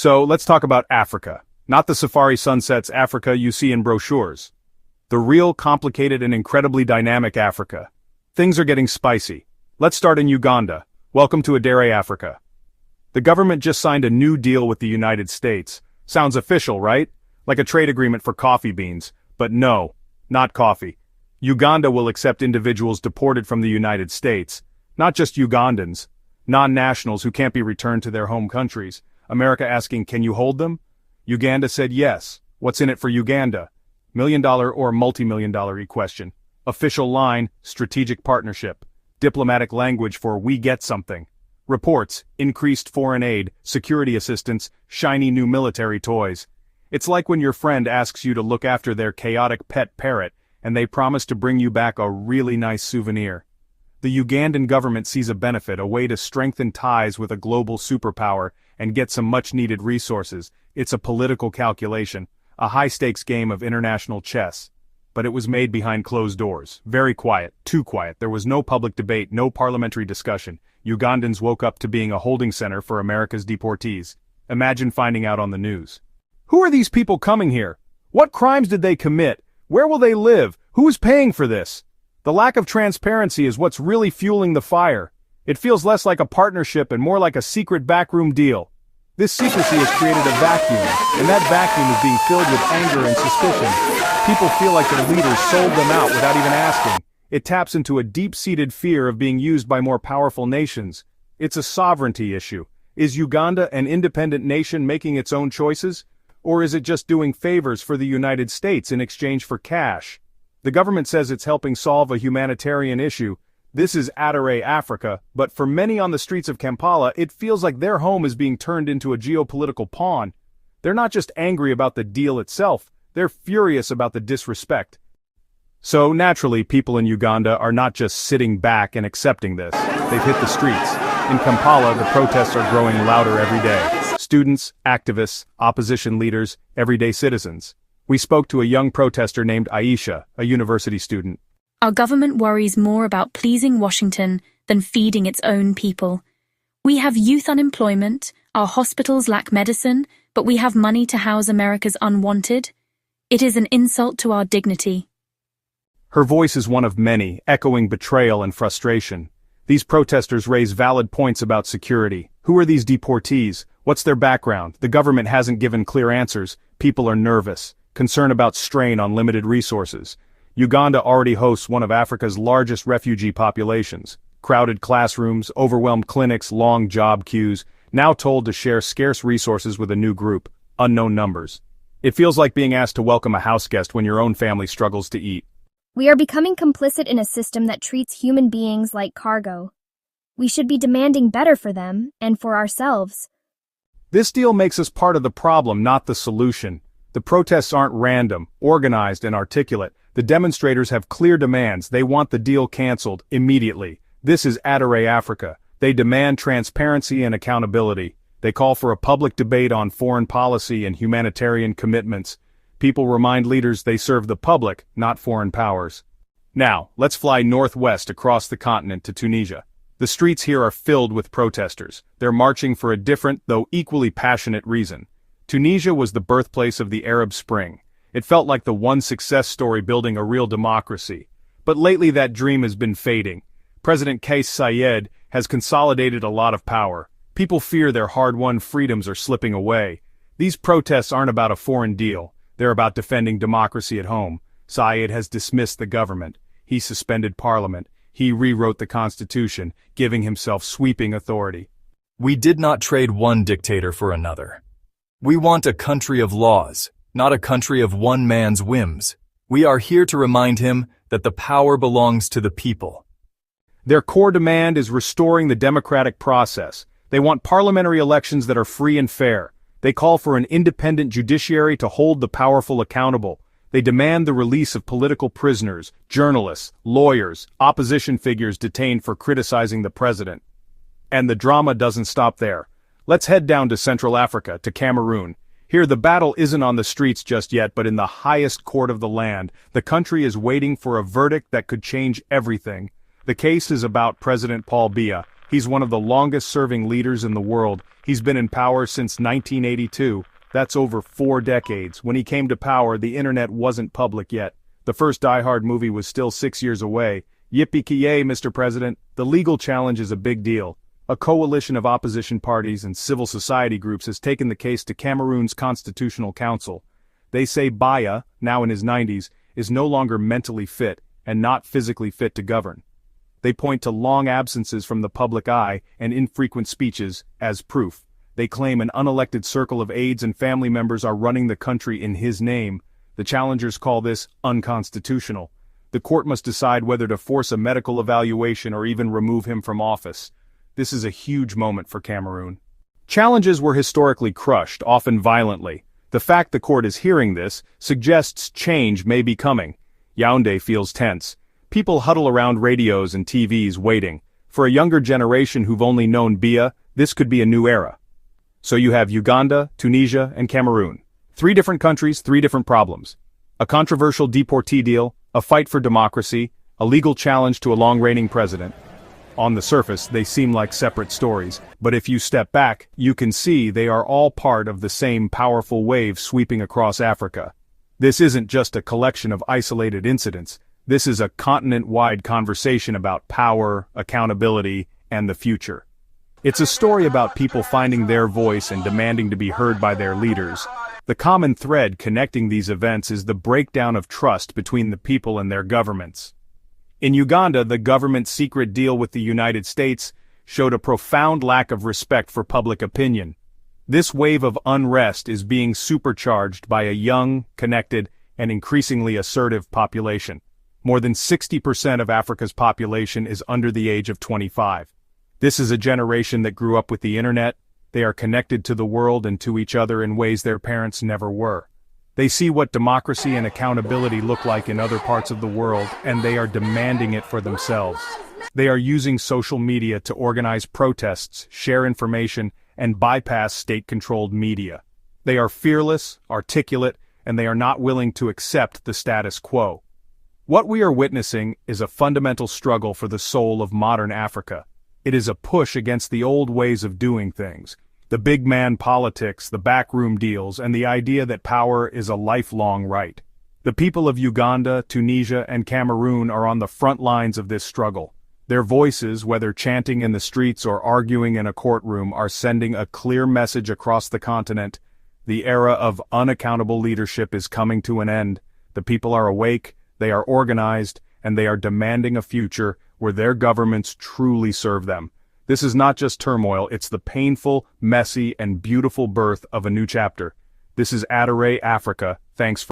So let's talk about Africa. Not the safari sunsets Africa you see in brochures. The real, complicated and incredibly dynamic Africa. Things are getting spicy. Let's start in Uganda. Welcome to Adare, Africa. The government just signed a new deal with the United States. Sounds official, right? Like a trade agreement for coffee beans. But no, not coffee. Uganda will accept individuals deported from the United States. Not just Ugandans. Non-nationals who can't be returned to their home countries. America asking, can you hold them? Uganda said yes. What's in it for Uganda? $1 million or multi-million-dollar question. Official line, strategic partnership. Diplomatic language for we get something. Reports, increased foreign aid, security assistance, shiny new military toys. It's like when your friend asks you to look after their chaotic pet parrot, and they promise to bring you back a really nice souvenir. The Ugandan government sees a benefit, a way to strengthen ties with a global superpower and get some much-needed resources. It's a political calculation, a high-stakes game of international chess. But it was made behind closed doors. Very quiet, too quiet. There was no public debate, no parliamentary discussion. Ugandans woke up to being a holding center for America's deportees. Imagine finding out on the news. Who are these people coming here? What crimes did they commit? Where will they live? Who is paying for this? The lack of transparency is what's really fueling the fire. It feels less like a partnership and more like a secret backroom deal. This secrecy has created a vacuum, and that vacuum is being filled with anger and suspicion. People feel like their leaders sold them out without even asking. It taps into a deep-seated fear of being used by more powerful nations. It's a sovereignty issue. Is Uganda an independent nation making its own choices? Or is it just doing favors for the United States in exchange for cash? The government says it's helping solve a humanitarian issue. This is Adare, Africa, but for many on the streets of Kampala, it feels like their home is being turned into a geopolitical pawn. They're not just angry about the deal itself, they're furious about the disrespect. So naturally, people in Uganda are not just sitting back and accepting this. They've hit the streets. In Kampala, the protests are growing louder every day. Students, activists, opposition leaders, everyday citizens. We spoke to a young protester named Aisha, a university student. Our government worries more about pleasing Washington than feeding its own people. We have youth unemployment, our hospitals lack medicine, but we have money to house America's unwanted. It is an insult to our dignity. Her voice is one of many, echoing betrayal and frustration. These protesters raise valid points about security. Who are these deportees? What's their background? The government hasn't given clear answers. People are nervous, concerned about strain on limited resources. Uganda already hosts one of Africa's largest refugee populations. Crowded classrooms, overwhelmed clinics, long job queues, now told to share scarce resources with a new group, unknown numbers. It feels like being asked to welcome a house guest when your own family struggles to eat. We are becoming complicit in a system that treats human beings like cargo. We should be demanding better for them, and for ourselves. This deal makes us part of the problem, not the solution. The protests aren't random, organized and articulate. The demonstrators have clear demands. They want the deal canceled, immediately. This is Adare, Africa. They demand transparency and accountability. They call for a public debate on foreign policy and humanitarian commitments. People remind leaders they serve the public, not foreign powers. Now, let's fly northwest across the continent to Tunisia. The streets here are filled with protesters. They're marching for a different, though equally passionate reason. Tunisia was the birthplace of the Arab Spring. It felt like the one success story building a real democracy. But lately that dream has been fading. President Kais Saied has consolidated a lot of power. People fear their hard-won freedoms are slipping away. These protests aren't about a foreign deal. They're about defending democracy at home. Saied has dismissed the government. He suspended parliament. He rewrote the constitution, giving himself sweeping authority. We did not trade one dictator for another. We want a country of laws, not a country of one man's whims. We are here to remind him that the power belongs to the people. Their core demand is restoring the democratic process. They want parliamentary elections that are free and fair. They call for an independent judiciary to hold the powerful accountable. They demand the release of political prisoners, journalists, lawyers, opposition figures detained for criticizing the president. And the drama doesn't stop there. Let's head down to Central Africa, to Cameroon. Here the battle isn't on the streets just yet, but in the highest court of the land. The country is waiting for a verdict that could change everything. The case is about President Paul Biya. He's one of the longest-serving leaders in the world. He's been in power since 1982. That's over 4 decades. When he came to power, the internet wasn't public yet. The first Die Hard movie was still 6 years away. Yippee-ki-yay, Mr. President. The legal challenge is a big deal. A coalition of opposition parties and civil society groups has taken the case to Cameroon's Constitutional Council. They say Biya, now in his 90s, is no longer mentally fit and not physically fit to govern. They point to long absences from the public eye and infrequent speeches as proof. They claim an unelected circle of aides and family members are running the country in his name. The challengers call this unconstitutional. The court must decide whether to force a medical evaluation or even remove him from office. This is a huge moment for Cameroon. Challenges were historically crushed, often violently. The fact the court is hearing this suggests change may be coming. Yaoundé feels tense. People huddle around radios and TVs waiting. For a younger generation who've only known Biya, this could be a new era. So you have Uganda, Tunisia, and Cameroon. 3 different countries, 3 different problems. A controversial deportee deal, a fight for democracy, a legal challenge to a long-reigning president. On the surface, they seem like separate stories, but if you step back, you can see they are all part of the same powerful wave sweeping across Africa. This isn't just a collection of isolated incidents. This is a continent-wide conversation about power, accountability, and the future. It's a story about people finding their voice and demanding to be heard by their leaders. The common thread connecting these events is the breakdown of trust between the people and their governments. In Uganda, the government's secret deal with the United States showed a profound lack of respect for public opinion. This wave of unrest is being supercharged by a young, connected, and increasingly assertive population. More than 60% of Africa's population is under the age of 25. This is a generation that grew up with the internet. They are connected to the world and to each other in ways their parents never were. They see what democracy and accountability look like in other parts of the world, and they are demanding it for themselves. They are using social media to organize protests, share information, and bypass state-controlled media. They are fearless, articulate, and they are not willing to accept the status quo. What we are witnessing is a fundamental struggle for the soul of modern Africa. It is a push against the old ways of doing things. The big man politics, the backroom deals, and the idea that power is a lifelong right. The people of Uganda, Tunisia, and Cameroon are on the front lines of this struggle. Their voices, whether chanting in the streets or arguing in a courtroom, are sending a clear message across the continent. The era of unaccountable leadership is coming to an end. The people are awake, they are organized, and they are demanding a future where their governments truly serve them. This is not just turmoil, it's the painful, messy, and beautiful birth of a new chapter. This is Adare Africa. Thanks for